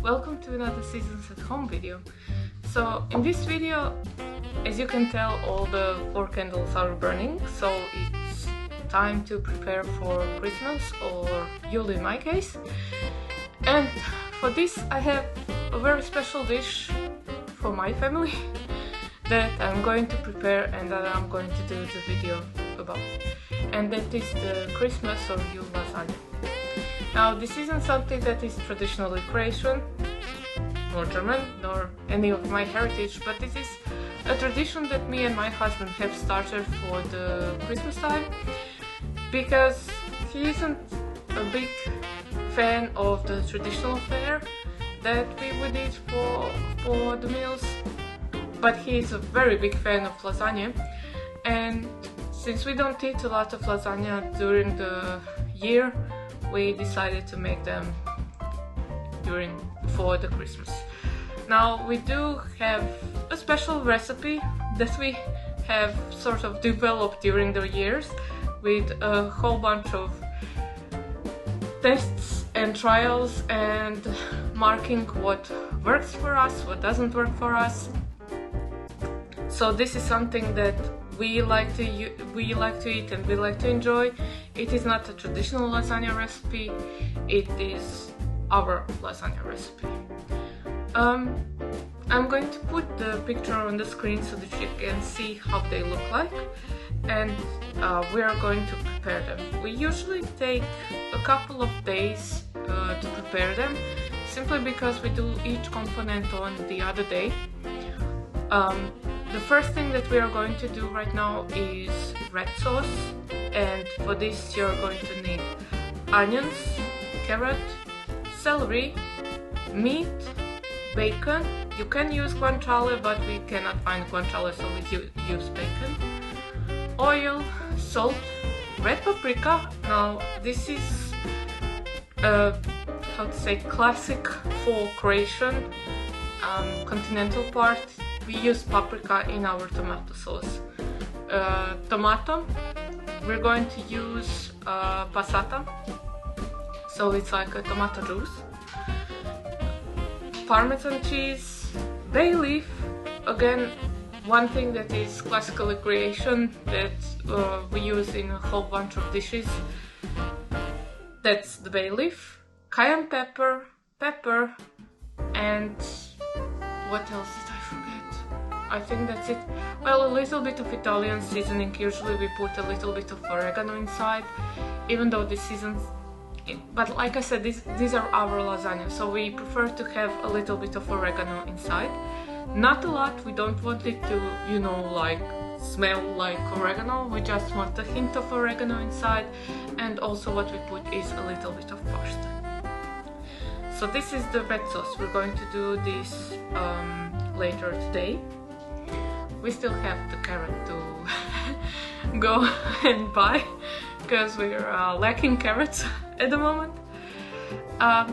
welcome to another Seasons at Home video. So in this video, as you can tell, all the 4 candles are burning, so it's time to prepare for Christmas or Yule in my case. And for this I have a very special dish for my family that I'm going to prepare and that I'm going to do the video about. And that is the Christmas or Yule lasagna. Now, this isn't something that is traditionally Croatian, nor German, nor any of my heritage, but this is a tradition that me and my husband have started for the Christmas time, because he isn't a big fan of the traditional fare that we would eat for the meals, but he is a very big fan of lasagna. And since we don't eat a lot of lasagna during the year, we decided to make them for the Christmas. Now, we do have a special recipe that we have sort of developed during the years with a whole bunch of tests and trials and marking what works for us, what doesn't work for us. So this is something that we like to eat and we like to enjoy. It is not a traditional lasagna recipe, it is our lasagna recipe. I'm going to put the picture on the screen so that you can see how they look like, and we are going to prepare them. We usually take a couple of days to prepare them, simply because we do each component on the other day. The first thing that we are going to do right now is red sauce, and for this you're going to need onions, carrot, celery, meat, bacon. You can use guanciale, but we cannot find guanciale, so we use bacon, oil, salt, red paprika. Now this is how to say, classic for Croatian continental part. We use paprika in our tomato sauce. Tomato, we're going to use passata, so it's like a tomato juice. Parmesan cheese, bay leaf, again one thing that is classically Croatian that we use in a whole bunch of dishes. That's the bay leaf, cayenne pepper, and what else did I forget? I think that's it. Well, a little bit of Italian seasoning. Usually we put a little bit of oregano inside, even though this isn't. But like I said, these are our lasagna, so we prefer to have a little bit of oregano inside. Not a lot, we don't want it to, you know, like smell like oregano. We just want a hint of oregano inside, and also what we put is a little bit of pasta. So this is the red sauce. We're going to do this later today. We still have the carrot to go and buy, because we're lacking carrots at the moment.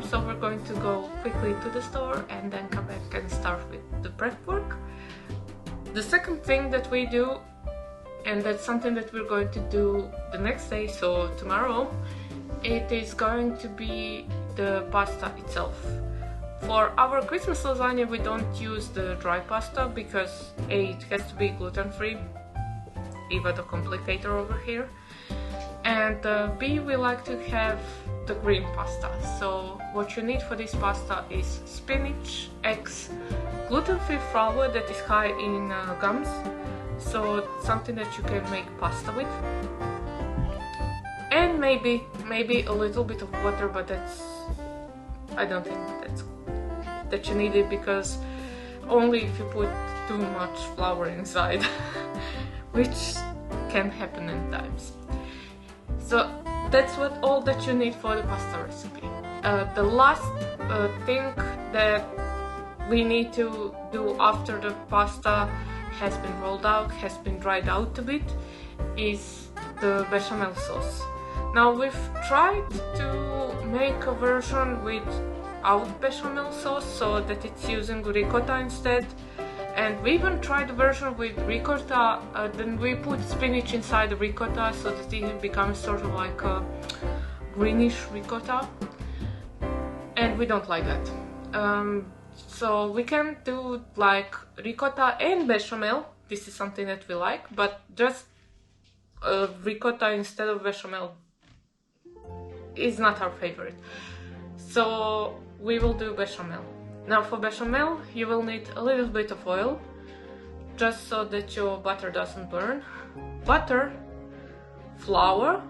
So we're going to go quickly to the store and then come back and start with the prep work. The second thing that we do, and that's something that we're going to do the next day, so tomorrow, it is going to be the pasta itself. For our Christmas lasagna we don't use the dry pasta because A, it has to be gluten-free, even the complicator over here, and B, we like to have the green pasta. So what you need for this pasta is spinach, eggs, gluten-free flour that is high in gums, so something that you can make pasta with, and maybe a little bit of water, but that's, I don't think that you need it, because only if you put too much flour inside, which can happen at times. So that's all that you need for the pasta recipe. The last thing that we need to do after the pasta has been rolled out, has been dried out a bit, is the bechamel sauce. Now, we've tried to make a version without bechamel sauce, so that it's using ricotta instead, and we even tried the version with ricotta. Then we put spinach inside the ricotta so that it becomes sort of like a greenish ricotta, and we don't like that. So we can do like ricotta and bechamel. This is something that we like, but just ricotta instead of bechamel is not our favorite. So we will do bechamel. Now for bechamel, you will need a little bit of oil, just so that your butter doesn't burn. Butter, flour.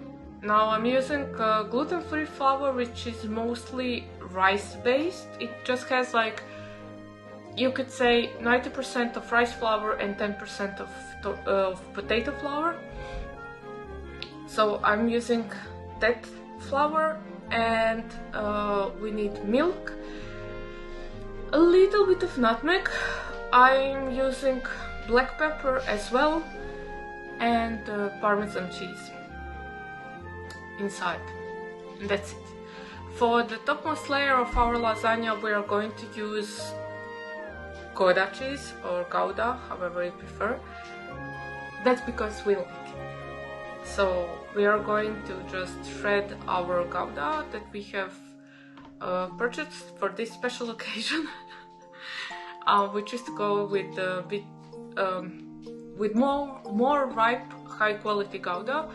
Now I'm using gluten-free flour, which is mostly rice-based. It just has like, you could say 90% of rice flour and 10% of potato flour. So I'm using that flour, and we need milk, a little bit of nutmeg. I'm using black pepper as well, and Parmesan cheese inside. And that's it. For the topmost layer of our lasagna, we are going to use Gouda cheese or Gouda, however you prefer. That's because we like it. So we are going to just shred our Gouda that we have purchased for this special occasion. We choose to go with a bit with more ripe, high quality Gouda.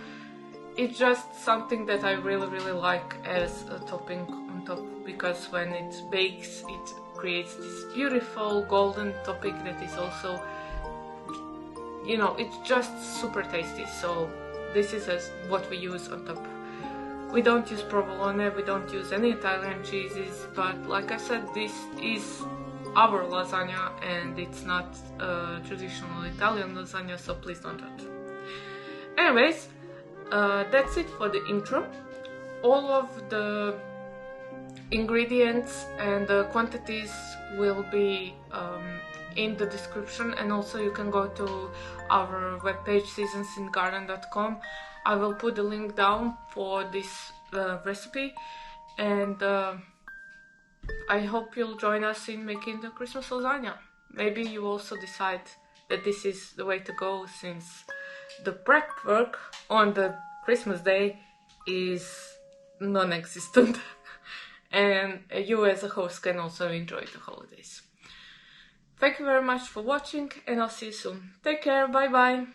It's just something that I really like as a topping on top, because when it bakes it creates this beautiful golden topping that is also, you know, it's just super tasty. So this is what we use on top. We don't use provolone, we don't use any Italian cheeses, but like I said, this is our lasagna and it's not a traditional Italian lasagna, so please don't judge. Anyways, that's it for the intro. All of the ingredients and the quantities will be in the description, and also you can go to our webpage seasonsingarden.com. I will put the link down for this recipe, and I hope you'll join us in making the Christmas lasagna. Maybe you also decide that this is the way to go, since the prep work on the Christmas day is non-existent and you as a host can also enjoy the holidays. Thank you very much for watching, and I'll see you soon. Take care, bye bye!